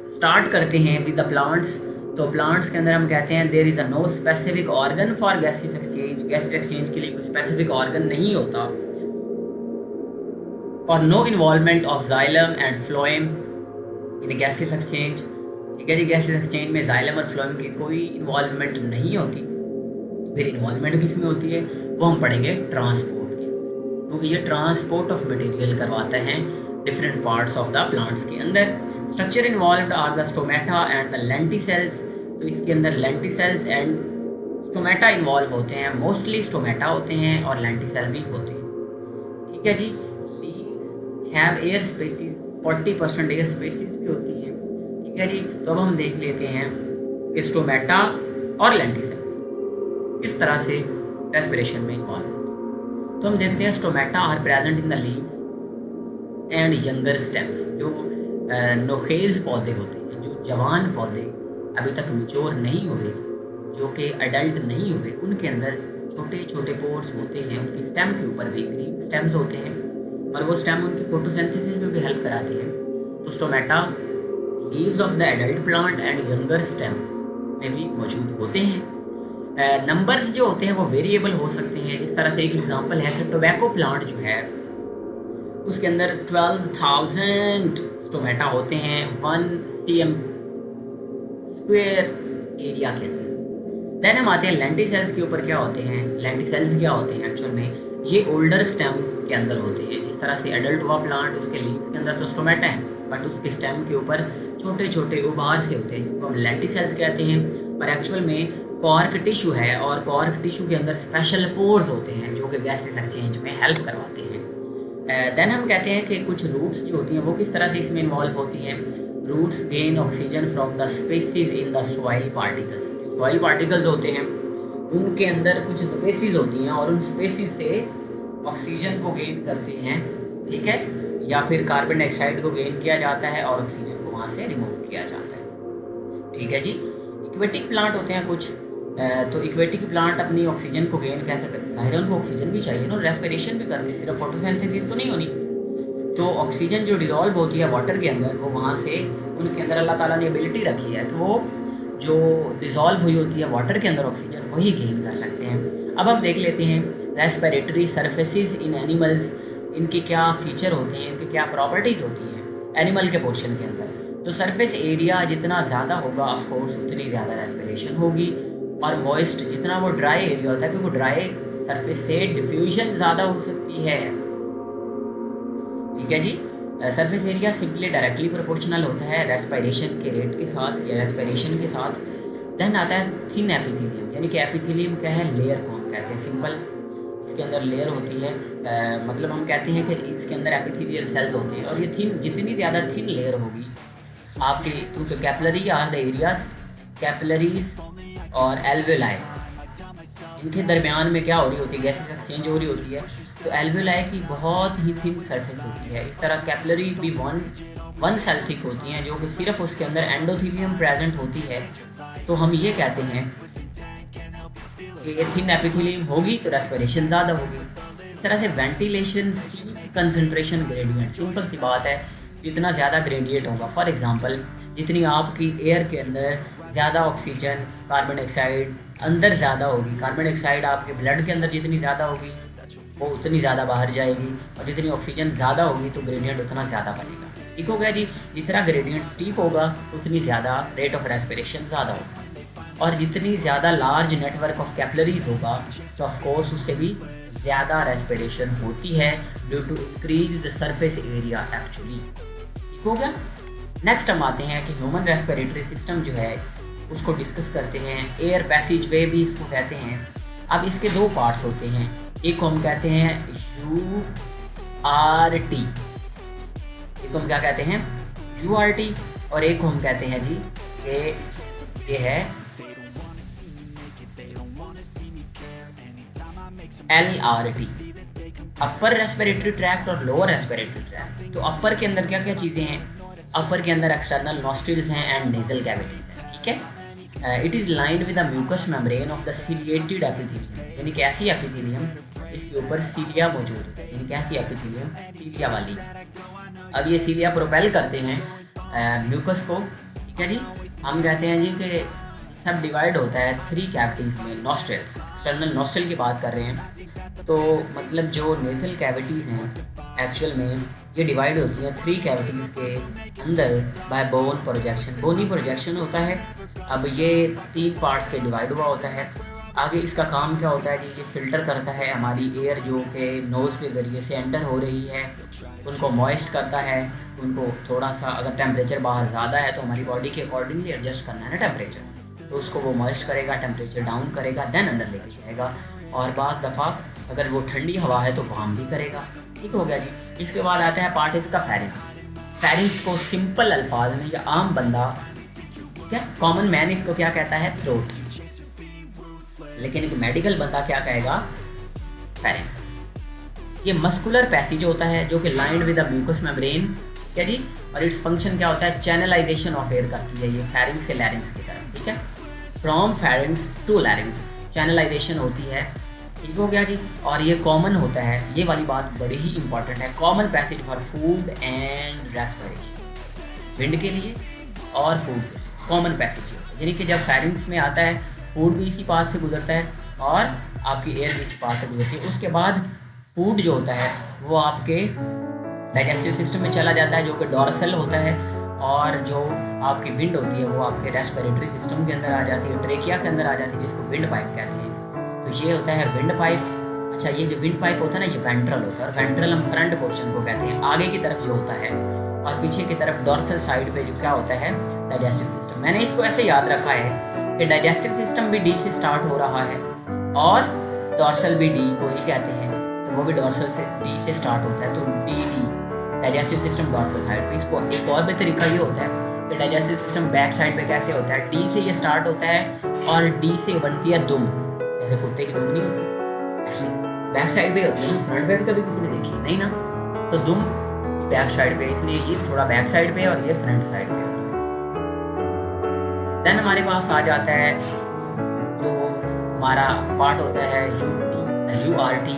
Start करते हैं with the plants. तो प्लांट्स के अंदर हम कहते हैं there is a no specific organ for gases exchange. Gases exchange के लिए कोई स्पेसिफिक ऑर्गन नहीं होता, और no involvement of xylem and phloem in gases exchange. ठीक है जी, गैसेस एक्सचेंज में जाइलम और फ्लोएम की कोई इन्वॉल्वमेंट नहीं होती। फिर इन्वॉल्वमेंट किस में होती है वो हम पढ़ेंगे ट्रांसपोर्ट की, क्योंकि ये ट्रांसपोर्ट ऑफ मटेरियल करवाते हैं different parts of the plants के अंदर। Structure involved are the stomata and the lenticels. तो इसके अंदर लेंटिसेल्स एंड स्टोमेटा इन्वॉल्व होते हैं, मोस्टली स्टोमेटा होते हैं और लेंटिसेल भी होते हैं। ठीक है जी, leaves have air spaces, 40% air spaces भी होती हैं। ठीक है जी, तो अब हम देख लेते हैं कि स्टोमेटा और लेंटिसेल किस तरह से रेस्पिरेशन में इन्वॉल्व होते हैं। तो हम देखते हैं stomata are present in the leaves and younger stems. जो नोखेज पौधे होते हैं, जो जवान पौधे अभी तक मैच्योर नहीं हुए, जो कि अडल्ट नहीं हुए, उनके अंदर छोटे छोटे पोर्स होते हैं। उनकी स्टेम के ऊपर भी ग्रीन स्टेम्स होते हैं और वो स्टेम उनकी फोटोसिंथेसिस में भी हेल्प कराती है। तो stomata leaves of the adult plant and younger stem में भी मौजूद होते हैं। नंबर्स जो होते हैं वो वेरिएबल हो सकते हैं। जिस तरह से एक एग्जांपल है कि टोबैको प्लांट जो है उसके अंदर 12,000 स्टोमेटा होते हैं 1 cm स्क्वायर एरिया के अंदर। देन हम आते हैं लेंटिसेल्स के ऊपर। क्या होते हैं लेंटिसेल्स? क्या होते हैं एक्चुअल में? ये ओल्डर स्टेम के अंदर होते हैं। जिस तरह से एडल्ट हुआ प्लांट, उसके लीव्स के अंदर तो स्टोमेटा है, बट उसके स्टेम के ऊपर छोटे छोटे उभार से होते हैं जिनको हम लेंटिसेल्स कहते हैं। और एक्चुअल में कॉर्क टिश्यू है, और कॉर्क टिश्यू के अंदर स्पेशल पोर्स होते हैं जो कि गैसेस एक्सचेंज में हेल्प करवाते हैं। देन हम कहते हैं कि कुछ रूट्स जो होती हैं वो किस तरह से इसमें इन्वॉल्व होती हैं। Roots gain oxygen from the spaces in the soil particles. जो सॉइल पार्टिकल्स होते हैं उनके अंदर कुछ स्पेसिस होती हैं और उन स्पेसिस से ऑक्सीजन को गेन करते हैं। ठीक है, या फिर कार्बन डाइऑक्साइड को गेन किया जाता है और ऑक्सीजन को वहाँ से रिमूव किया जाता है। ठीक है जी, इक्वेटिक प्लांट होते हैं कुछ। तो इक्वेटिक प्लांट अपनी ऑक्सीजन को गेन कैसे करते हैं? ज़ाहिर है उनको ऑक्सीजन भी चाहिए ना, रेस्पिरेशन भी करनी, सिर्फ फोटोसिंथेसिस तो नहीं होनी। तो ऑक्सीजन जो डिज़ोल्व होती है वाटर के अंदर, वो वहाँ से उनके अंदर अल्लाह ताला ने एबिलिटी रखी है कि वो जो डिज़ोल्व हुई होती है वाटर के अंदर ऑक्सीजन, वही गेन कर सकते हैं। अब हम देख लेते हैं रेस्पिरेटरी सरफेसिस इन एनिमल्स। इनके क्या फ़ीचर होते हैं, इनकी क्या प्रॉपर्टीज़ होती हैं एनिमल के पोर्शन के अंदर। तो सरफेस एरिया जितना ज़्यादा होगा ऑफ कोर्स उतनी ज़्यादा रेस्पिरेशन होगी, और मॉइस्ट जितना वो ड्राई एरिया होता है, क्योंकि ड्राई सरफेस से डिफ्यूजन ज़्यादा हो सकती है। ठीक है जी, surface area simply directly proportional होता है रेस्पिरेशन के रेट के साथ या रेस्पिरेशन के साथ। देन आता है थिन एपिथेलियम, यानी कि एपिथेलियम क्या है, लेयर को हम कहते हैं। सिंपल इसके अंदर लेयर होती है, मतलब हम कहते हैं कि इसके अंदर एपिथेलियल सेल्स होते हैं, और ये थिन जितनी ज़्यादा थिन लेयर होगी आपके through capillary are the areas, capillaries और एल्वेलाई, इनके दरमियान में क्या हो रही होती है, गैसेस एक्सचेंज हो रही होती है। तो एल्वेलाई की बहुत ही थिन सरफेस होती है। इस तरह कैपिलरी भी वन सेल थिक होती हैं, जो कि सिर्फ उसके अंदर एंडोथेलियम प्रेजेंट होती है। तो हम ये कहते हैं कि ये थिन एपिथेलियम होगी तो रेस्पिरेशन ज़्यादा होगी। इस तरह से वेंटिलेशन कंसंट्रेशन ग्रेडियंट, सिंपल सी बात है, जितना ज़्यादा ग्रेडियंट होगा, फॉर एग्जांपल जितनी आपकी एयर के अंदर ज़्यादा ऑक्सीजन, कार्बन डाइऑक्साइड अंदर ज़्यादा होगी, कार्बन डाइऑक्साइड आपके ब्लड के अंदर जितनी ज़्यादा होगी वो उतनी ज़्यादा बाहर जाएगी, और जितनी ऑक्सीजन ज़्यादा होगी तो ग्रेडियंट उतना ज़्यादा बनेगा। ठीक हो गया जी, जितना ग्रेडियंट स्टीप होगा उतनी ज़्यादा रेट ऑफ रेस्पिरेशन ज़्यादा होगा, और जितनी ज़्यादा लार्ज नेटवर्क ऑफ कैपिलरीज होगा तो ऑफ कोर्स उससे भी ज़्यादा रेस्पिरेशन होती है due to increase surface area actually. ठीक हो गया। नेक्स्ट हम आते हैं कि ह्यूमन रेस्पिरेटरी सिस्टम जो है उसको डिस्कस करते हैं। एयर पैसेज वे भी इसको कहते हैं। अब इसके दो पार्ट्स होते हैं, एक को हम कहते हैं URT, एक को हम क्या कहते हैं URT, और एक को हम कहते हैं जी ये है LRT, अपर रेस्पिरेटरी ट्रैक्ट और लोअर रेस्पिरेटरी ट्रैक्ट। तो अपर के अंदर क्या क्या चीज़ें हैं? अपर के अंदर एक्सटर्नल नॉस्ट्रिल्स हैं एंड नेजल कैविटीज हैं। ठीक है, it is lined with the mucus membrane of the ciliated epithelium, यानी कि ऐसी एपिथेलियम इसके ऊपर सीलिया मौजूद है, यानी कि ऐसी एपिथेलियम सीलिया वाली। अब ये सीलिया प्रोपेल करते हैं म्यूकस को, ठीक है जी। हम कहते हैं जी कि सब डिवाइड होता है 3 कैविटीज़ में। नॉस्ट्रल्स, एक्सटर्नल नॉस्ट्रल की बात कर रहे हैं, तो मतलब जो नेज़ल कैविटीज़ हैं एक्चुअल में ये डिवाइड होती हैं 3 कैविटीज़ के अंदर by bone projection. Bony projection होता है। अब ये 3 पार्ट्स के डिवाइड हुआ होता है। आगे इसका काम क्या होता है जी, ये फ़िल्टर करता है हमारी एयर जो कि नोज़ के ज़रिए से एंटर हो रही है, उनको मॉइस्ट करता है। उनको थोड़ा सा अगर टेम्परेचर बाहर ज़्यादा है तो हमारी बॉडी के अकॉर्डिंगली एडजस्ट करना है ना टेम्परेचर, तो उसको वो मॉइस्ट करेगा, टेम्परेचर डाउन करेगा, देन अंदर लेके जाएगा। और बाज़ दफ़ा अगर वो ठंडी हवा है तो वार्म भी करेगा। ठीक हो गया जी। इसके बाद आता है पार्ट इसका फेरिंग्स। फेरिंग्स को सिंपल अल्फाज में या आम बंदा, क्या कॉमन मैन इसको क्या कहता है, थ्रोट, लेकिन एक मेडिकल बंदा क्या कहेगा, फेरिंग्स। ये मस्कुलर पैसेज होता है जो कि lined with the mucus membrane, क्या जी। और इट्स फंक्शन क्या होता है, चैनलाइजेशन ऑफ एयर करती है ये फेरिंग्स से लैरिंग्स की तरफ, ठीक है। From pharynx to larynx channelization होती है, ठीक हो गया जी। और ये कॉमन होता है, ये वाली बात बड़ी ही इंपॉर्टेंट है, common passage for food and respiration, wind के लिए और फूड कॉमन पैसेज होता है। यानी कि जब फेरिंग्स में आता है, फूड भी इसी पाथ से गुजरता है और आपकी एयर भी इसी पाथ से गुजरती है। उसके बाद फूड जो होता है वो आपके डाइजेस्टिव सिस्टम में चला जाता है जो कि डॉर्सल होता है, और जो आपकी विंड होती है वो आपके रेस्पिरेटरी सिस्टम के अंदर आ जाती है, ट्रेकिया के अंदर आ जाती है, जिसको विंड पाइप कहते हैं। तो ये होता है विंड पाइप। अच्छा, ये जो विंड पाइप होता है ना, ये वेंट्रल होता है, और वेंट्रल हम फ्रंट पोर्शन को कहते हैं, आगे की तरफ जो होता है, और पीछे की तरफ डॉर्सल साइड पे जो क्या होता है, डाइजेस्टिव सिस्टम। मैंने इसको ऐसे याद रखा है कि डाइजेस्टिव सिस्टम भी डी से स्टार्ट हो रहा है और डॉर्सल भी डी को ही कहते हैं, तो वो भी डॉर्सल से डी से स्टार्ट होता है, तो D digestive system dorsal side पे। इसको एक और भी तरीका ये होता है कि डाइजेस्टिव सिस्टम बैक साइड पे कैसे होता है, डी से ये स्टार्ट होता है और डी से बनती है दुम, जैसे कुत्ते की दुम नहीं होती, ऐसे बैक साइड पे होती है ना, फ्रंट पे भी कभी किसी ने देखी नहीं ना, तो दुम बैक साइड पे, इसलिए ये थोड़ा बैक साइड पे और ये फ्रंट साइड पे होती है। देन हमारे पास आ जाता है जो हमारा पार्ट होता है URT,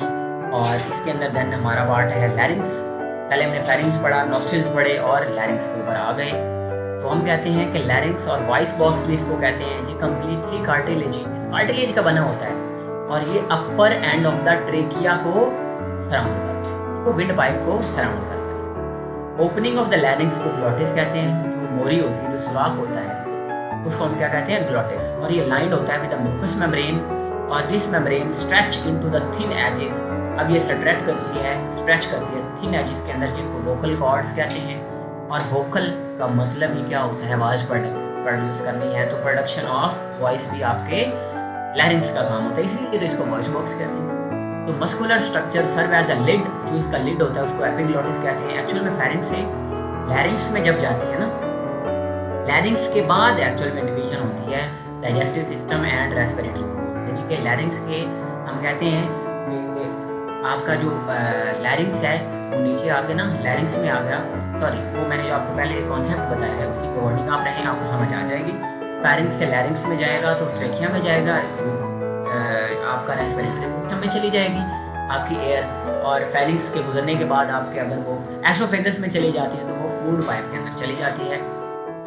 और इसके अंदर देन हमारा पार्ट है लैरिंग्स। पहले हमने फेरिंग्स पढ़ा, नॉस्ट्रल्स पढ़े और लैरिंग्स के ऊपर आ गए। तो हम कहते हैं कि लैरिंग्स और वॉइस बॉक्स भी इसको कहते हैं, ये कम्प्लीटली कार्टिलेज का बना होता है, और ये अपर एंड ऑफ द ट्रेकिया को सराउंड करता है, तो विंड पाइप को सराउंड करता है। ओपनिंग ऑफ द लैरिंग्स को ग्लॉटिस कहते हैं, जो मोरी होती है, जो सुराख होता है, उसको हम क्या कहते हैं, ग्लॉटिस। और ये लाइंड होता है विद द म्यूकस मेम्ब्रेन, और this membrane stretch into the thin edges. अब ये स्ट्रेच करती है थिन एजेस के अंदर, जिनको वोकल कॉर्ड्स कहते हैं। और वोकल का मतलब ही क्या होता है, आवाज़ प्रोड्यूस करनी है, तो प्रोडक्शन ऑफ वॉइस भी आपके लैरिंग्स का काम होता है, इसीलिए तो इसको वॉइस बॉक्स कहते हैं। तो muscular structure serve as a lid, जो इसका लिड होता है उसको एपिग्लॉटिस कहते हैं। एक्चुअल में फेरिंग्स से लैरिंग्स में जब जाती है ना, लैरिंग्स के बाद एक्चुअल में डिवीजन होती है digestive system and respiratory system. यानी कि लैरिंग्स के हम कहते हैं कि आपका जो लैरिंग्स है वो नीचे आके ना लैरिंग्स में आ गया, सॉरी वो मैंने जो आपको पहले कॉन्सेप्ट बताया है उसी के वर्डिंग आप रहें, आपको समझ आ जाएगी। फेरिंग्स से लैरिंग्स में जाएगा तो ट्रेकिया में जाएगा, आपका रेस्पिरेटरी सिस्टम में चली जाएगी आपकी एयर, और फेरिंग्स के गुजरने के बाद आपके अगर वो एसोफेगस में चली जाती है तो वो फूड पाइप के अंदर चली जाती है,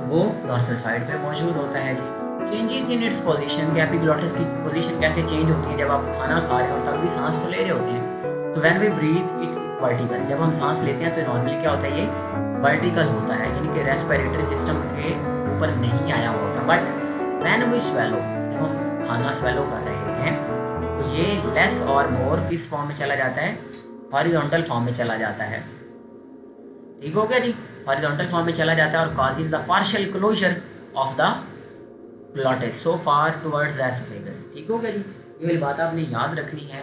वो डॉर्सल साइड पे मौजूद होता है जी। चेंजेस इन इट्स पोजीशन, कि एपिग्लॉटिस की पोजीशन कैसे चेंज होती है, जब आप खाना खा रहे हो तब भी सांस तो ले रहे होते हैं, तो when we breathe it vertical, जब हम सांस लेते हैं तो नॉर्मली क्या होता है, ये वर्टिकल होता है, यानी कि रेस्पिरेटरी सिस्टम के ऊपर नहीं आया हुआ होता। बट व्हेन वी स्वेलो, जब हम खाना स्वेलो कर रहे हैं तो ये लेस और मोर किस फॉर्म में चला जाता है, हॉरिजॉन्टल फॉर्म में चला जाता है। ठीक हो गया जी, हॉरिजॉन्टल फॉर्म में चला जाता है और causes the partial closure of the glottis so far towards the oesophagus. ठीक हो गया जी, ये वाली बात आपने याद रखनी है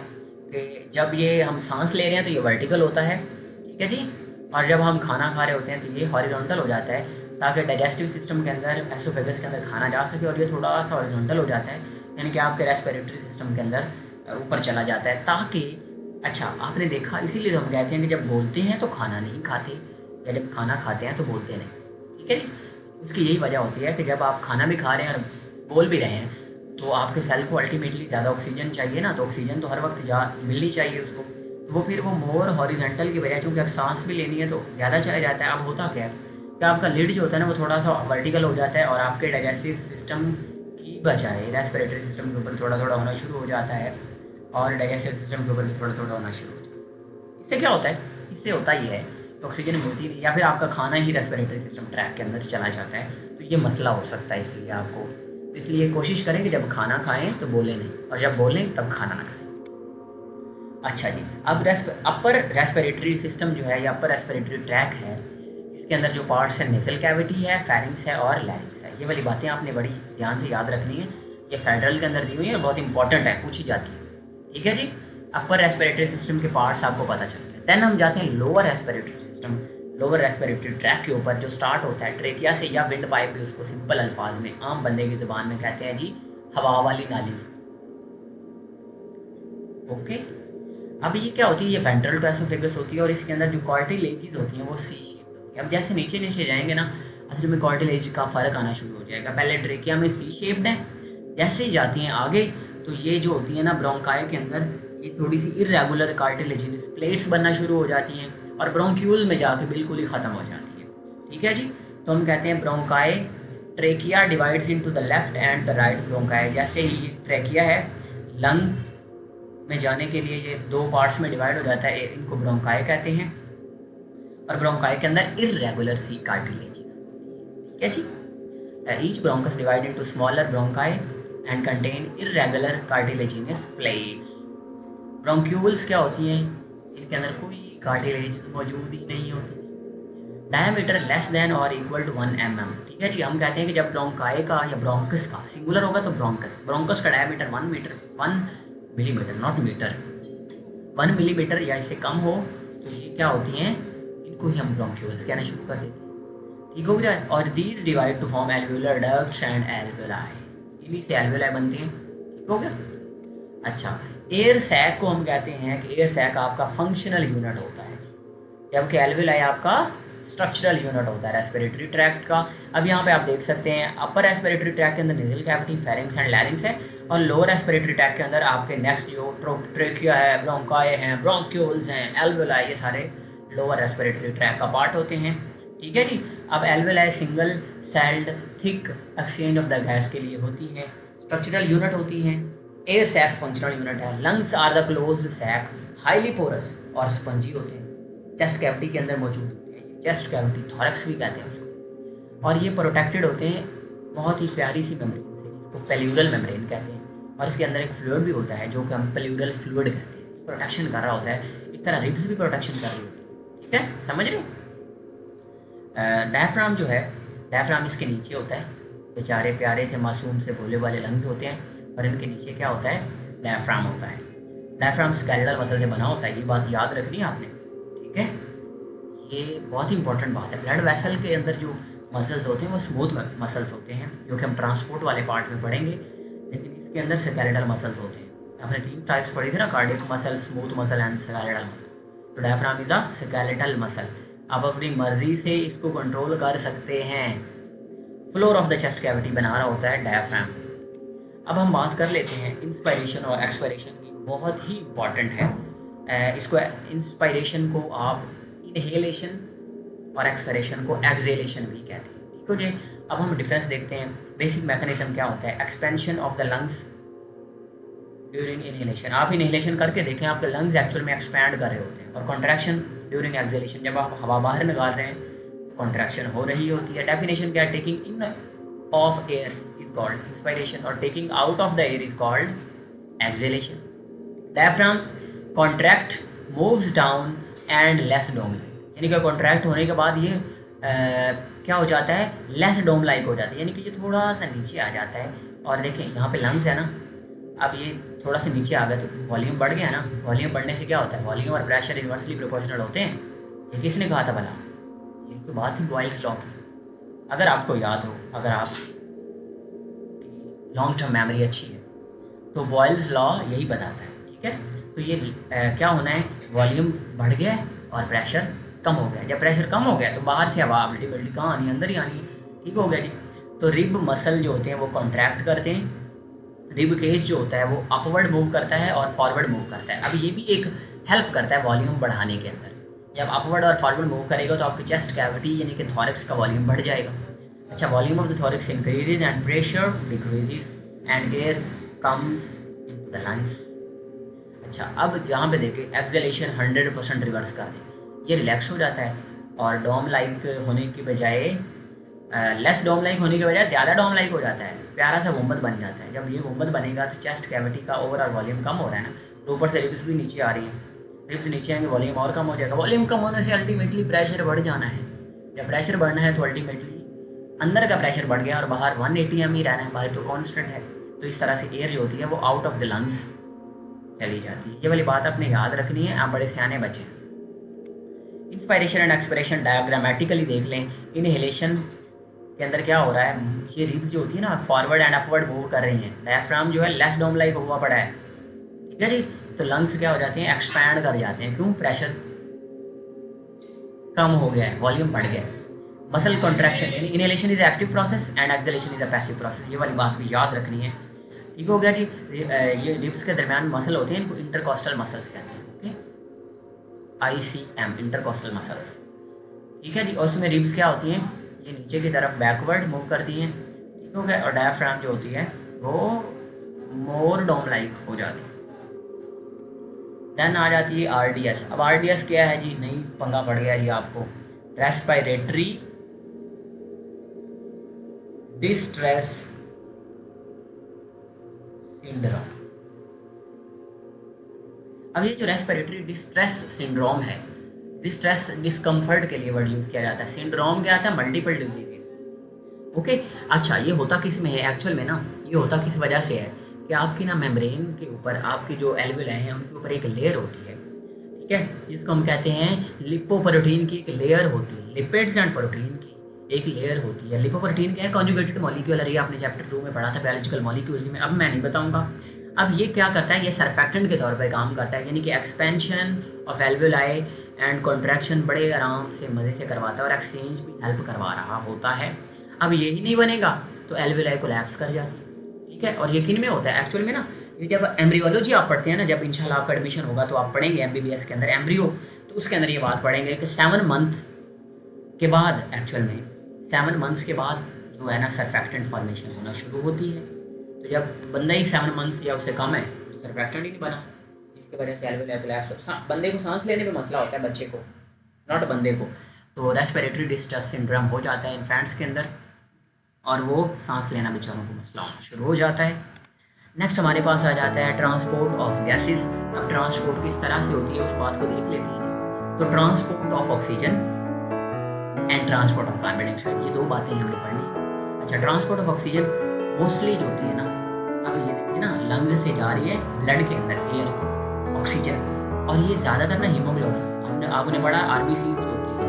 कि जब ये हम सांस ले रहे हैं तो ये वर्टिकल होता है, ठीक है जी, और जब हम खाना खा रहे होते हैं तो ये हॉरिजॉन्टल हो जाता है, ताकि डाइजेस्टिव सिस्टम के अंदर, एसोफेगस के अंदर खाना जा सके, और ये थोड़ा सा हॉरिजॉन्टल हो जाता है, यानी कि आपके रेस्पिरेटरी सिस्टम के अंदर ऊपर चला जाता है, ताकि अच्छा आपने देखा, इसीलिए हम कहते हैं कि जब बोलते हैं तो खाना नहीं खाते, या जब खाना खाते हैं तो बोलते नहीं, ठीक है जी। उसकी यही वजह होती है कि जब आप खाना भी खा रहे हैं और बोल भी रहे हैं तो आपके सेल को अल्टीमेटली ज़्यादा ऑक्सीजन चाहिए ना, तो ऑक्सीजन तो हर वक्त मिलनी चाहिए उसको, तो वो फिर वो मोर हॉरिजॉन्टल की बजाय, चूँकि सांस भी लेनी है तो ज़्यादा चला जाता है। अब होता क्या है कि आपका लिड जो होता है ना वो थोड़ा सा वर्टिकल हो जाता है और आपके डाइजेस्टिव सिस्टम की बजाय रेस्पिरेटरी सिस्टम के ऊपर थोड़ा थोड़ा होना शुरू हो जाता है और डाइजेस्टिव सिस्टम के ऊपर भी थोड़ा थोड़ा होना शुरू हो जाता है। इससे क्या होता है, इससे होता ही है कि ऑक्सीजन मिलती नहीं या फिर आपका खाना ही रेस्पिरेटरी सिस्टम ट्रैक के अंदर चला जाता है, तो ये मसला हो सकता है। इसलिए आपको, इसलिए कोशिश करें कि जब खाना खाएं तो बोलें नहीं और जब बोलें तब खाना ना खाएं। अच्छा जी, अब अपर रेस्पिरेटरी सिस्टम जो है या अपर रेस्पिरेटरी ट्रैक है, इसके अंदर जो पार्ट्स है नेजल कैविटी है, फेरिंक्स है और लैरिंक्स है। ये वाली बातें आपने बड़ी ध्यान से याद रखनी है, ये फेडरल के अंदर दी हुई है, बहुत इंपॉर्टेंट है, पूछी जाती है। ठीक है जी, अपर रेस्पिरेटरी सिस्टम के पार्ट्स आपको पता चल गए। देन हम जाते हैं lower respiratory system, lower respiratory tract के ऊपर जो स्टार्ट होता है ट्रेकिया से या विंड पाइप भी उसको सिंपल अल्फाज में आम बंदे की ज़ुबान में कहते हैं जी हवा वाली नाली। ओके, अब ये क्या होती है, ये वेंट्रल टू एसोफेगस होती है और इसके अंदर जो कार्टिलेजेस होती हैं वो सी शेप होती है। अब जैसे नीचे नीचे जाएंगे ना, असल में कार्टिलेज का फ़र्क आना शुरू हो जाएगा। पहले ट्रेकिया में सी शेप्ड है, जैसे ही जाती हैं आगे तो ये जो होती है ना ब्रोंकाई के अंदर, ये थोड़ी सी इरेगुलर कार्टिलेजिनस प्लेट्स बनना शुरू हो जाती हैं और ब्रोंक्यूल में जाके बिल्कुल ही ख़त्म हो जाती है। ठीक है जी, तो हम कहते हैं bronchi trachea divides into the left and the right bronchi. जैसे ही ये ट्रेकिया है, लंग में जाने के लिए ये दो पार्ट्स में डिवाइड हो जाता है, इनको ब्रोंकाई कहते हैं और ब्रोंकाई के अंदर इरेगुलर सी कार्टिलेजेस होती है। ठीक है जी, each bronchus divide into smaller bronchi and contain irregular cartilaginous plates. Bronchioles क्या होती हैं, इनके अंदर कोई कार्टिलेज मौजूद ही नहीं होती। डायमीटर लेस देन और इक्वल टू 1 mm। ठीक है जी, हम कहते हैं कि जब ब्रोंकाई का या ब्रोंकस का सिंगुलर होगा तो ब्रोंकस का diameter 1 millimetre not metre 1 millimetre या इससे कम हो तो ये क्या होती हैं, इनको ही हम ब्रोंक्यूल्स कहना शुरू कर देते हैं। ठीक हो गया, और these divide two form alveolar ducts and alveoli, इन्हीं से एल्वेलाई बनते हैं। ठीक हो गया। अच्छा, एयर सैक को हम कहते हैं कि एयर सैक आपका फंक्शनल यूनिट होता है, जबकि एल्वेलाई आपका स्ट्रक्चरल यूनिट होता है रेस्पिरेटरी ट्रैक्ट का। अब यहाँ पे आप देख सकते हैं अपर रेस्पिरेटरी ट्रैक्ट के अंदर nasal cavity, pharynx and larynx है और लोअर रेस्पिरेटरी ट्रैक्ट के अंदर आपके नेक्स्ट जो ट्रेकिया है, ब्रोंकाई हैं, ब्रोंक्यूल्स हैं, एल्वेलाई, ये सारे लोअर रेस्पिरेटरी ट्रैक्ट का पार्ट होते हैं। ठीक है जी, अब alveoli single celled thick exchange of the gas के लिए होती है, स्ट्रक्चरल यूनिट होती हैं। एयर सैक फंक्शनल यूनिट है। Lungs are the closed sac, highly porous और स्पंजी होते हैं, चेस्ट कैविटी के अंदर मौजूद होते हैं। चेस्ट कैविटी थॉरक्स भी कहते हैं उसको, और ये प्रोटेक्टेड होते हैं बहुत ही प्यारी सी मेम्ब्रेन से, जिसको पेल्यूरल मेम्ब्रेन कहते हैं, और इसके अंदर एक फ्लूइड भी होता है जो कि हम पेल्यूरल फ्लूइड कहते हैं, प्रोटेक्शन कर रहा होता है। इस तरह रिब्स भी प्रोटेक्शन कर रही होती है। ठीक है, समझ रहे हो। डायफ्राम जो है, डायफ्राम इसके नीचे होता है, बेचारे प्यारे से मासूम से भोले वाले लंग्स होते हैं और इनके नीचे क्या होता है, डायफ्राम होता है। डायफ्राम स्केलेटल मसल से बना होता है, ये बात याद रखनी है आपने। ठीक है, ये बहुत ही इंपॉर्टेंट बात है। ब्लड वेसल के अंदर जो मसल्स होते हैं वो स्मूथ मसल्स होते हैं, जो कि हम ट्रांसपोर्ट वाले पार्ट में पढ़ेंगे, लेकिन इसके अंदर स्केलेटल मसल्स होते हैं। आपने 3 टाइप्स पढ़ी थी ना, cardiac muscle, smooth muscle and skeletal muscle. तो diaphragm is a skeletal muscle. आप अपनी मर्जी से इसको कंट्रोल कर सकते हैं। Floor of the chest cavity बना रहा होता है डायफ्राम। अब हम बात कर लेते हैं इंस्पायरेशन और एक्सपायरेशन की, बहुत ही इम्पॉर्टेंट है। इसको इंस्पायरेशन को आप इनहेलेशन और एक्सपायरेशन को एक्सेलेशन भी कहते हैं। ठीक हो जी। अब हम डिफरेंस देखते हैं। बेसिक मैकेनिज्म क्या होता है, expansion of the lungs during inhalation. आप इनहेलेशन करके देखें, आपके लंग्स एक्चुअल में एक्सपैंड कर रहे होते हैं, और कॉन्ट्रैक्शन ड्यूरिंग एक्सेलेशन, जब आप हवा बाहर निकाल रहे हैं कॉन्ट्रैक्शन हो रही होती है। डेफिनेशन क्या है, taking in of air is called inspiration और taking out of the air is called exhalation. Diaphragm contract moves down and less dome like, यानी कि कॉन्ट्रैक्ट होने के बाद ये क्या हो जाता है, लेस डोम लाइक हो जाता है, यानी कि ये थोड़ा सा नीचे आ जाता है। और देखें यहाँ पे लंग्स है ना, अब ये थोड़ा सा नीचे आ गया तो वॉल्यूम बढ़ गया ना। वॉल्यूम बढ़ने से क्या होता है, वॉल्यूम और प्रेशर इन्वर्सली प्रोपोर्शनल होते हैं। ये किसने कहा था भला, ये तो बात थी बॉयल्स लॉ की। अगर आपको याद हो, अगर आप लॉन्ग टर्म मेमोरी अच्छी है तो बॉयल्स लॉ यही बताता है। ठीक है, तो ये क्या होना है, वॉल्यूम बढ़ गया है और प्रेशर कम हो गया। जब प्रेशर कम हो गया तो बाहर से हवा अल्टीमेटली कहाँ आनी, अंदर ही आनी। ठीक हो गया जी। तो रिब मसल जो होते हैं वो कॉन्ट्रैक्ट करते हैं, रिब केज जो होता है वो अपवर्ड मूव करता है और फॉरवर्ड मूव करता है। अब ये भी एक हेल्प करता है वॉल्यूम बढ़ाने के अंदर, जब अपवर्ड और फॉरवर्ड मूव करेगा तो आपकी चेस्ट कैविटी यानी कि थॉरिक्स का वॉल्यूम बढ़ जाएगा। अच्छा, volume of the thorax increases and pressure decreases and air comes into the lungs. अच्छा, अब यहाँ पे देखिए एक्सेलेशन 100% रिवर्स कर दे, ये रिलैक्स हो जाता है और डोम लाइक होने की बजाय लेस डोम लाइक होने की बजाय ज़्यादा डोम लाइक हो जाता है, प्यारा सा गुंबद बन जाता है। जब ये गुंबद बनेगा तो चेस्ट कैविटी का ओवरऑल वॉल्यूम कम हो रहा है ना, तो ऊपर से रिब्स भी नीचे आ रही हैं, रिब्स नीचे आएंगे वॉल्यूम और कम हो जाएगा। वॉल्यूम कम होने से अल्टीमेटली प्रेशर बढ़ जाना है। जब प्रेशर बढ़ना है तो अल्टीमेटली अंदर का प्रेशर बढ़ गया और बाहर 180 एम ही रहना है, बाहर तो कॉन्स्टेंट है, तो इस तरह से एयर जो होती है वो आउट ऑफ द लंग्स चली जाती है। ये वाली बात आपने याद रखनी है, आप बड़े सियाने बच्चे। इंस्पायरेशन एंड एक्सपिरेशन डायग्रामेटिकली देख लें। इनहेलेशन के अंदर क्या हो रहा है, ये रिब्स जो होती है ना फॉरवर्ड एंड अपवर्ड मूव कर रही हैं, डायफ्राम जो है लेस डोम लाइक हुआ पड़ा है, ठीक है जी। तो लंग्स क्या हो जाते हैं, एक्सपैंड कर जाते हैं, क्यों, प्रेशर कम हो गया है, वॉल्यूम बढ़ गया है। मसल कॉन्ट्रैक्शन यानी inhalation is active process and exhalation is a passive process, ये वाली बात भी याद रखनी है, ठीक हो गया जी। ये रिब्स के दरमियान मसल होते हैं, इनको इंटरकॉस्टल मसल्स कहते हैं, ओके, ICM इंटरकॉस्टल मसल्स, ठीक है जी। और उसमें रिब्स क्या होती हैं, ये नीचे की तरफ बैकवर्ड मूव करती हैं, ठीक हो गया। और डायफ्राम जो होती है वो मोर डोम लाइक हो जाती है। देन आ जाती है RDS। अब RDS क्या है जी, नहीं पंगा पड़ गया जी आपको, रेस्पिरेटरी डिस्ट्रेस सिंड्रोम। अब ये जो रेस्पिरेटरी डिस्ट्रेस सिंड्रोम है, डिस्ट्रेस डिस्कम्फर्ट के लिए वर्ड यूज़ किया जाता है, सिंड्रोम क्या आता है, मल्टीपल डिजीजेस, ओके। अच्छा, ये होता किस में है एक्चुअल में ना, ये होता किस वजह से है कि आपकी ना मेम्ब्रेन के ऊपर आपकी जो एल्वेलाई हैं उनके ऊपर एक लेयर होती है, ठीक है, जिसको हम कहते हैं लिपोप्रोटीन की एक लेयर होती है, लिपिड्स एंड प्रोटीन की एक लेयर होती है। लिपोप्रोटीन क्या है, कॉन्जुगेटेड मॉलिक्यूल, ये आपने चैप्टर 2 में पढ़ा था बायोलॉजिकल मॉलिक्यूल्स में, अब मैं नहीं बताऊंगा। अब ये क्या करता है, ये सरफेक्टेंट के तौर पर काम करता है, यानी कि expansion of alveoli and contraction बड़े आराम से मज़े से करवाता है और एक्सचेंज भी हेल्प करवा रहा होता है। अब यही नहीं बनेगा तो एल्वेलाई कोलैप्स कर जाती है, ठीक है। और यकीन में होता है एक्चुअल में ना, ये जब एम्ब्रियोलॉजी आप पढ़ते हैं ना, जब इंशाल्लाह आपका एडमिशन होगा तो आप पढ़ेंगे MBBS के अंदर एम्ब्रियो, तो उसके अंदर ये बात पढ़ेंगे कि 7 मंथ के बाद, एक्चुअल में 7 मंथ्स के बाद जो है ना सरफेक्टेंट फॉर्मेशन होना शुरू होती है। तो जब बंदा ही 7 मंथ्स या उससे कम है तो सरफेक्टेंट ही नहीं बना, इसके वजह से एल्वेलाई कोलैप्स। बंदे को सांस लेने में मसला होता है, बच्चे को, नॉट बंदे को। तो रेस्पिरेटरी डिस्ट्रेस सिंड्रोम हो जाता है इन्फेंट्स के अंदर और वो सांस लेना बेचारों को मसला होना शुरू हो जाता है। नेक्स्ट हमारे पास आ जाता है ट्रांसपोर्ट ऑफ गैसेस। अब ट्रांसपोर्ट किस तरह से होती है उस बात को देख लेते हैं। तो transport of oxygen and transport of carbon dioxide, ये 2 बातें हमने पढ़नी। अच्छा, ट्रांसपोर्ट ऑफ ऑक्सीजन मोस्टली जो होती है ना, अब ये देखिए ना, लंग से जा रही है ब्लड के अंदर एयर ऑक्सीजन, और ये ज़्यादातर ना हीमोग्लोबिन, आपने पढ़ा RBC जो होती है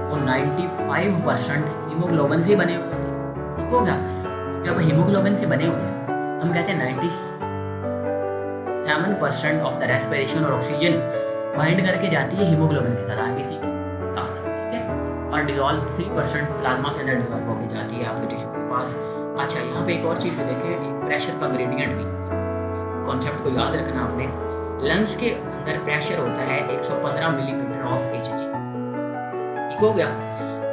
वो 95% हीमोग्लोबिन से बने हुए होते हैं, ठीक हो गया। जब हीमोग्लोबिन से बने हुए हैं, हम कहते हैं 97% ऑफ द रेस्पिरेशन और ऑक्सीजन बाइंड करके जाती है हीमोग्लोबिन के साथ, RBC के साथ, ठीक है। और डिजॉल्व 3% प्लाज्मा के अंदर डिजॉल्व होकर जाती है आपके टिश्यू के पास। अच्छा, यहाँ पे एक और चीज़ भी देखिए, प्रेशर का ग्रेडियंट भी, कॉन्सेप्ट को याद रखना आपने। लंग्स के अंदर प्रेशर होता है 115 मिलीमीटर ऑफ Hg, ठीक हो गया।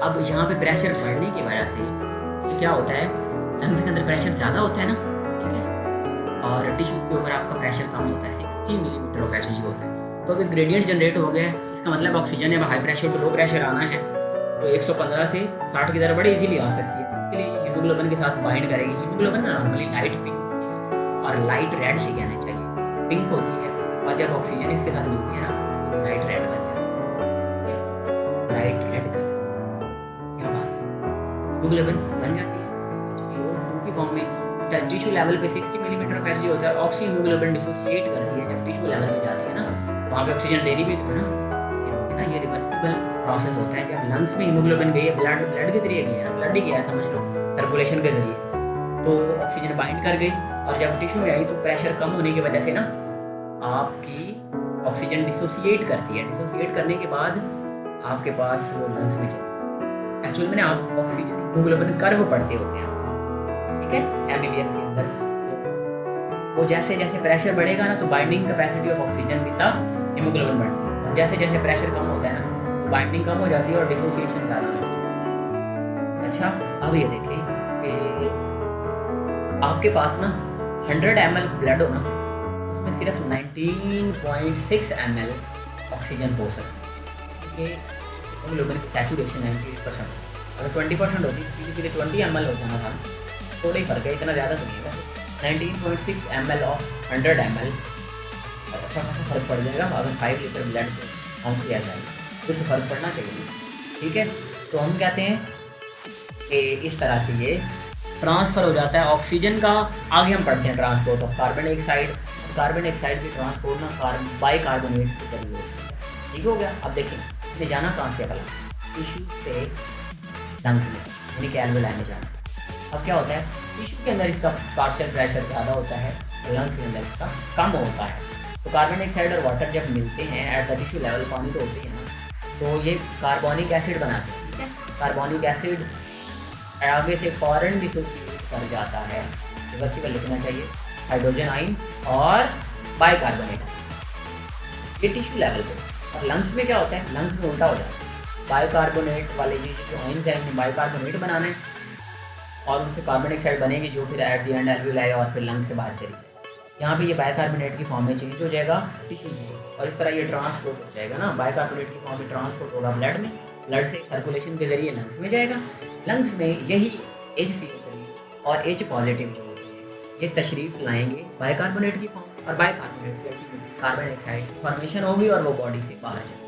अब यहाँ पे प्रेशर बढ़ने की वजह से ये क्या होता है, लंग्स के अंदर प्रेशर ज़्यादा होता है ना, ठीक है, और टिश्यू के ऊपर आपका प्रेशर कम होता है, 60 मिलीमीटर ऑफ Hg होता है। तो अगर ग्रेडियंट जनरेट हो गया, इसका मतलब ऑक्सीजन है high pressure to low pressure आना है, तो 115 से 60 की तरफ बड़ी इजीली आ सकती है। इसके लिए हीमोग्लोबिन के साथ बाइंड करेगी। हीमोग्लोबिन ना नॉर्मली लाइट पिंक सी और लाइट रेड सी कहना चाहिए, पिंक होती है, और जब ऑक्सीजन इसके साथ मिलती है ना लाइट रेड बन जाती है, लाइट रेड कर, क्या बात है, हीमोग्लोबिन बन जाती है HbO2 की फॉर्म में। टिश्यू लेवल पे 60 मिलीमीटर ऑफ Hg होता है, ऑक्सी हीमोग्लोबिन डिसोसिएट करती है, जब टिश्यू लेवल पे जाती है ना वहाँ पे ऑक्सीजन देनी भी है ना, ये रिवर्सिबल प्रोसेस होता है। जब लंग्स में हीमोग्लोबिन गई है, ब्लड के जरिए गई है ना, ब्लड ही गया है समझ लो, सर्कुलेशन के जरिए, तो ऑक्सीजन बाइंड कर गई, और जब टिश्यू में आई तो प्रेशर कम होने की वजह से ना आपकी ऑक्सीजन डिसोसिएट करती है। डिसोसिएट करने के बाद आपके पास वो लंग्स में चलती है। एक्चुअल में ना आप ऑक्सीजन हीमोग्लोबिन कर्व पढ़ते होते हैं, ठीक है, MBBS के अंदर। तो वो जैसे जैसे प्रेशर बढ़ेगा ना तो binding capacity of oxygen with the haemoglobin बढ़ती है, जैसे जैसे प्रेशर कम होता है ना तो बाइंडिंग कम हो जाती है और डिसोसिएशन ज़्यादा होती है। अच्छा, अब ये देखें कि आपके पास ना 100 ml ब्लड हो ना, उसमें सिर्फ 19.6 ml ऑक्सीजन हो सकती है, क्योंकि उन लोगों की सैचुरेशन 98%। अगर 20% होती तो धीरे 20 ml हो जाना था, थोड़ा ही फर्क है, इतना ज़्यादा तो नहीं है। 19.6 ml ऑफ 100 ml अच्छा खासा फर्क पड़ जाएगा अगर 5 लीटर ब्लड से काउंट किया जाए, फिर तो फर्क पड़ना चाहिए। ठीक है, तो हम कहते हैं कि इस तरह से ये ट्रांसफ़र हो जाता है ऑक्सीजन का। आगे हम पढ़ते हैं transport of carbon dioxide. Carbon dioxide की ट्रांसपोर्ट ना बाई कार्बोनेट के जरिए होती है। ठीक हो गया। अब देखें इसने जाना कहाँ से, भला टिश्यू से लंग्स में, यानी कि एल्वेलाई में जाना। अब क्या होता है, टिश्यू के अंदर इसका पार्शियल प्रेशर ज़्यादा होता है, लंग्स के अंदर इसका कम होता है। तो कार्बन डाइऑक्साइड और वाटर जब मिलते हैं एट द टिश्यू लेवल, पानी तो होते हैं ना, तो ये कार्बोनिक एसिड बनाते हैं। ठीक है, कार्बोनिक एसिड आगे से फॉरन डिसोसिएट कर जाता है, रिवर्सिबल लिखना चाहिए, हाइड्रोजन आइन और बाइकार्बोनेट, ये टिश्यू लेवल पे। और लंग्स में क्या होता है, लंग्स में उल्टा हो जाता है, बाइकार्बोनेट वाले जो आइन्स हैं उन्हें बाइकार्बोनेट बनाना है और उनसे कार्बन डाइऑक्साइड बनेगी जो फिर एट द एंड एल्वेलाई और फिर लंग्स से बाहर चली जाएगी। यहाँ पे ये बाइकार्बोनेट की फॉर्म में चेंज हो जाएगा टिश्यू में, और इस तरह ये ट्रांसपोर्ट हो जाएगा ना, बाइकार्बोनेट की फॉर्म में ट्रांसपोर्ट होगा ब्लड में, ब्लड से सर्कुलेशन के जरिए लंग्स में जाएगा। लंग्स में यही HCl और H पॉजिटिव जो होते हैं ये तशरीफ लाएंगे बाइकार्बोनेट की फॉर्म, और बाइकार्बोनेट से कार्बन डाइऑक्साइड फॉर्मेशन होगी और वो बॉडी से बाहर जाएगी।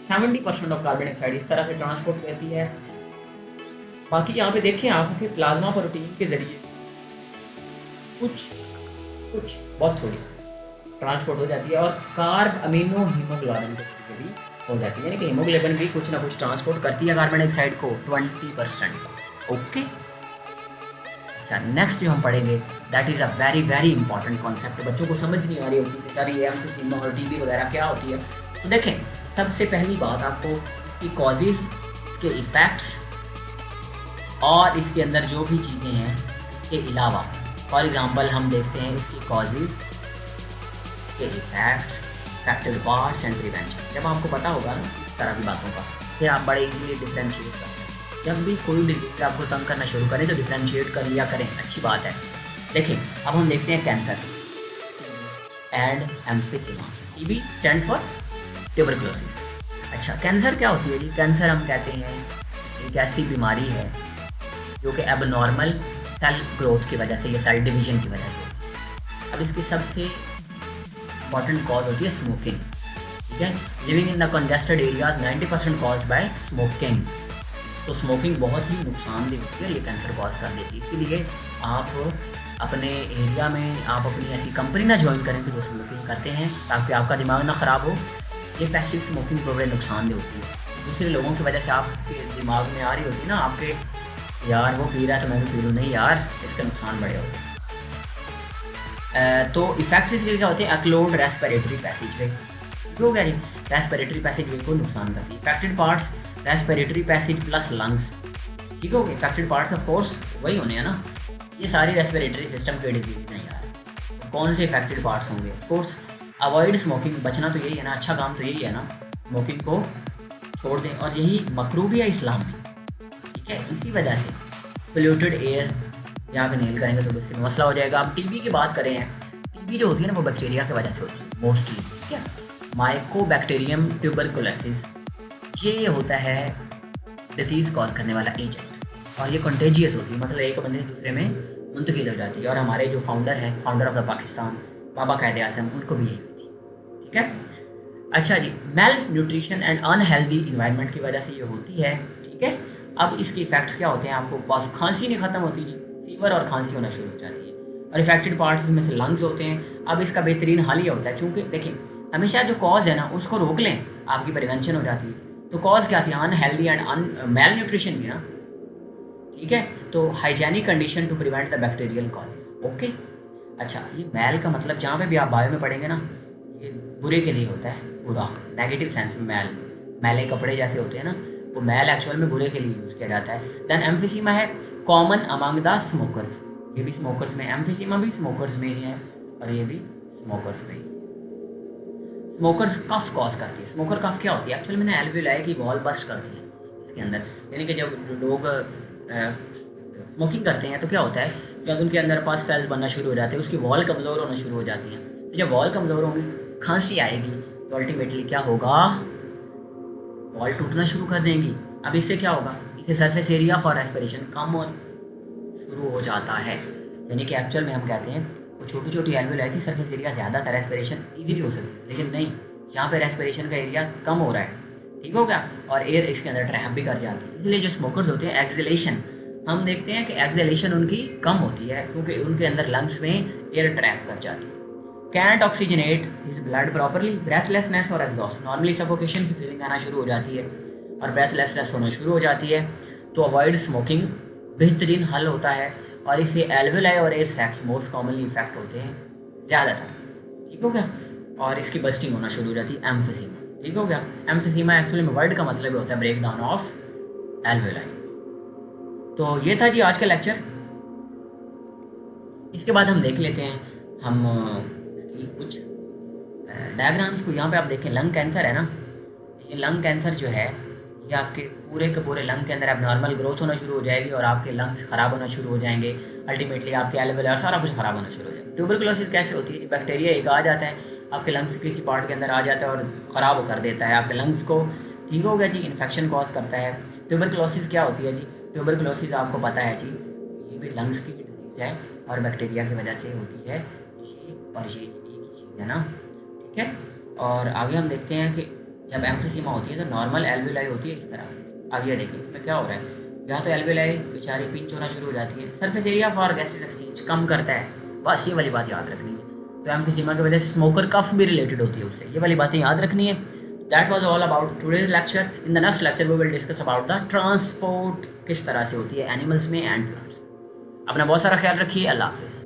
70% ऑफ कार्बन डाइऑक्साइड इस तरह से ट्रांसपोर्ट करती है। बाकी यहाँ पे देखें आप कि प्लाज्मा प्रोटीन के जरिए कुछ बहुत थोड़ी ट्रांसपोर्ट हो जाती है, और कार्ब अमीनो हीमोग्लोबिन भी हो जाती है, यानी कि हीमोग्लोबिन भी कुछ ना कुछ ट्रांसपोर्ट करती है कार्बन डाइऑक्साइड को 20%। ओके, अच्छा नेक्स्ट जो हम पढ़ेंगे that is a very very important concept. बच्चों को समझ नहीं आ रही होती कि सर ये एम्फीसीमा और टीबी वगैरह क्या होती है। तो देखें, सबसे पहली बात आपको इसकी कॉजेज़, इसके इफ़ेक्ट्स और इसके अंदर जो भी चीज़ें हैं के अलावा, फॉर एग्जांपल हम देखते हैं इसकी कॉजेज़ के effects, factor parts and prevention. जब आपको पता होगा ना इस तरह की बातों का, फिर आप बड़े इजीली डिफ्रेंशिएट कर सकते हैं। जब भी कोई डिजीज आपको तंग करना शुरू करें तो डिफ्रेंशिएट कर लिया करें, अच्छी बात है। देखिए अब हम देखते हैं cancer and emphysema. TB stands for tuberculosis. अच्छा, कैंसर क्या होती है जी? कैंसर हम कहते हैं एक ऐसी बीमारी है जो कि एबनॉर्मल सेल ग्रोथ की वजह से या सेल डिवीजन की वजह से। अब इसकी सबसे इंपॉर्टेंट कॉज होती है स्मोकिंग। ठीक है, living in the congested areas 90% cause by smoking. तो स्मोकिंग बहुत ही नुकसानदेह होती है, ये कैंसर कॉज कर देती है। इसीलिए आप अपने एरिया में आप अपनी ऐसी कंपनी ना ज्वाइन करें कि जो स्मोकिंग करते हैं, ताकि आपका दिमाग ना ख़राब हो। ये पैसिव स्मोकिंग तो बड़े नुकसानदेह होती है, दूसरे लोगों की वजह से आपके दिमाग में आ रही होती है ना आपके, यार वो पी रहा है तो मैं भी पी लूँ, नहीं यार इसके नुकसान बड़े होते हैं। तो इफेक्ट्स इसके क्या होते हैं? अक्लोड रेस्पिरेटरी पैसेजवे, जो क्या रेस्पिरेटरी पैसेजवे को नुकसान करती है। Affected parts respiratory passage plus lungs. ठीक हो गए, इफेक्टेड पार्ट्स ऑफ कोर्स वही होने हैं ना, ये सारी रेस्पिरेटरी सिस्टम के डिजीज नहीं यार। कौन से इफेक्टेड पार्ट्स होंगे? कोर्स अवॉइड स्मोकिंग, बचना तो यही है ना, अच्छा काम तो यही है ना, स्मोकिंग को छोड़ दें, और यही मकरूह भी है इस्लाम में। ठीक है, इसी वजह से पोल्यूटेड एयर यहाँ पे नील करेंगे तो इससे मसला हो जाएगा। अब टीबी की बात करें, टीबी जो होती है ना वो बैक्टीरिया की वजह से होती है मोस्टली। ठीक है, माइकोबैक्टीरियम ट्यूबरकुलोसिस ये होता है डिसीज़ कॉज करने वाला एजेंट, और ये कंटेजियस होती है, मतलब एक बंदे से दूसरे में मुंतकिल हो जाती है। और हमारे जो फाउंडर हैं, फाउंडर ऑफ द पाकिस्तान बाबा कायदे आज़म, उनको भी यही हुई थी। ठीक है, अच्छा जी, malnutrition and unhealthy environment की वजह से ये होती है। ठीक है, अब इसके इफेक्ट्स क्या होते हैं? आपको बस खांसी नहीं ख़त्म होती जी, फीवर और खांसी होना शुरू हो जाती है, और इफेक्टेड पार्ट्स में से लंग्स होते हैं। अब इसका बेहतरीन हल ये होता है, चूँकि देखिए हमेशा जो कॉज है ना उसको रोक लें, आपकी प्रिवेंशन हो जाती है। तो कॉज क्या थी? अनहेल्दी एंड मेल न्यूट्रिशन थी ना। ठीक है, तो hygienic condition to prevent the bacterial causes. Okay, अच्छा ये मेल का मतलब जहाँ पे भी आप बायो में पढ़ेंगे ना, ये बुरे के लिए होता है, बुरा नेगेटिव सेंस में। मेल, मैले कपड़े जैसे होते हैं ना, वो मेल एक्चुअल में बुरे के लिए यूज़ किया जाता है। देन एम्फीसीमा है कॉमन अमंग द स्मोकर्स, ये भी स्मोकर्स में, एम्फीसीमा भी स्मोकर्स में ही है और ये भी स्मोकर्स में ही। स्मोकर्स कफ कॉज करती है। स्मोकर कफ क्या होती है? एक्चुअली मैंने एल्वियोलाई की वॉल बस्ट करती है इसके अंदर, यानी कि जब लोग स्मोकिंग करते हैं तो क्या होता है, जब उनके अंदर पास सेल्स बनना शुरू हो जाते हैं, उसकी वॉल कमज़ोर होना शुरू हो जाती हैं। तो जब वॉल कमज़ोर होगी, खांसी आएगी, तो अल्टीमेटली क्या होगा, वॉल टूटना शुरू कर देंगी। अब इससे क्या होगा, इससे सरफेस एरिया फॉर रेस्पिरेशन कम हो शुरू हो जाता है। यानी कि एक्चुअल में हम कहते हैं वो छोटी छोटी एल्वियोलाई थी, सरफेस एरिया ज़्यादा था, रेस्पिरेशन ईजिली हो सकती है, लेकिन नहीं, यहाँ पे रेस्पिरेशन का एरिया कम हो रहा है, ठीक हो गया, और एयर इसके अंदर ट्रैप भी कर जाती है। इसलिए जो स्मोकर्स होते हैं, एक्सलेशन हम देखते हैं कि एक्सलेशन उनकी कम होती है, क्योंकि उनके अंदर लंग्स में एयर ट्रैप कर जाती है। Can't oxygenate his blood properly, breathlessness और एग्जॉस्ट, नॉर्मली सफोकेशन की फीलिंग आना शुरू हो जाती है और ब्रेथलेसनेस होना शुरू हो जाती है। तो अवॉइड स्मोकिंग बेहतरीन हल होता है, और इससे एल्वियोलाई और air sacs most commonly effect होते हैं ज़्यादातर, ठीक हो गया, और इसकी बस्टिंग होना शुरू हो जाती है, एम्फीसीमा, ठीक हो गया। एम्फीसीमा एक्चुअली में वर्ड का मतलब होता है ब्रेक डाउन ऑफ एल्वियोलाई। तो ये था जी आज का लेक्चर। इसके बाद हम देख लेते हैं हम इसकी कुछ डायग्राम्स को। यहाँ पे आप देखें, लंग कैंसर है ना, ये लंग कैंसर जो है, ये आपके पूरे के पूरे लंग के अंदर एबनॉर्मल ग्रोथ होना शुरू हो जाएगी और आपके लंग्स ख़राब होना शुरू हो जाएंगे। अल्टीमेटली आपके एल्वियोलाई सारा कुछ ख़राब होना शुरू हो जाएगा। ट्यूबरकुलोसिस कैसे होती है? बैक्टीरिया एक आ जाता है आपके लंग्स किसी पार्ट के अंदर आ जाता है और ख़राब कर देता है आपके लंग्स को, ठीक हो गया जी, इन्फेक्शन कॉज करता है। ट्यूबरकुलोसिस क्या होती है जी? ट्यूबरकुलोसिस आपको पता है जी, ये भी लंग्स की डिजीज़ है और बैक्टीरिया की वजह से होती है ये, और ये एक ही चीज़ है ना, ठीक है। और आगे हम देखते हैं कि जब एम्फीसीमा होती है तो नॉर्मल एल्वियोलाई होती है इस तरह की। अब ये देखिए इसमें क्या हो रहा है, यहाँ तो एल्वियोलाई बेचारी पिंच होना शुरू हो जाती है, surface area for gases exchange कम करता है, बस ये वाली बात याद रखनी है। तो एम्फीसीमा की वजह से स्मोकर कफ भी रिलेटेड होती है उससे, ये वाली बातें याद रखनी है। That was all about today's lecture. In the next lecture we will discuss about the transport, किस तरह से होती है एनिमल्स में एंड प्लांट्स। अपना बहुत सारा ख्याल रखिए। अल्लाह हाफिज़।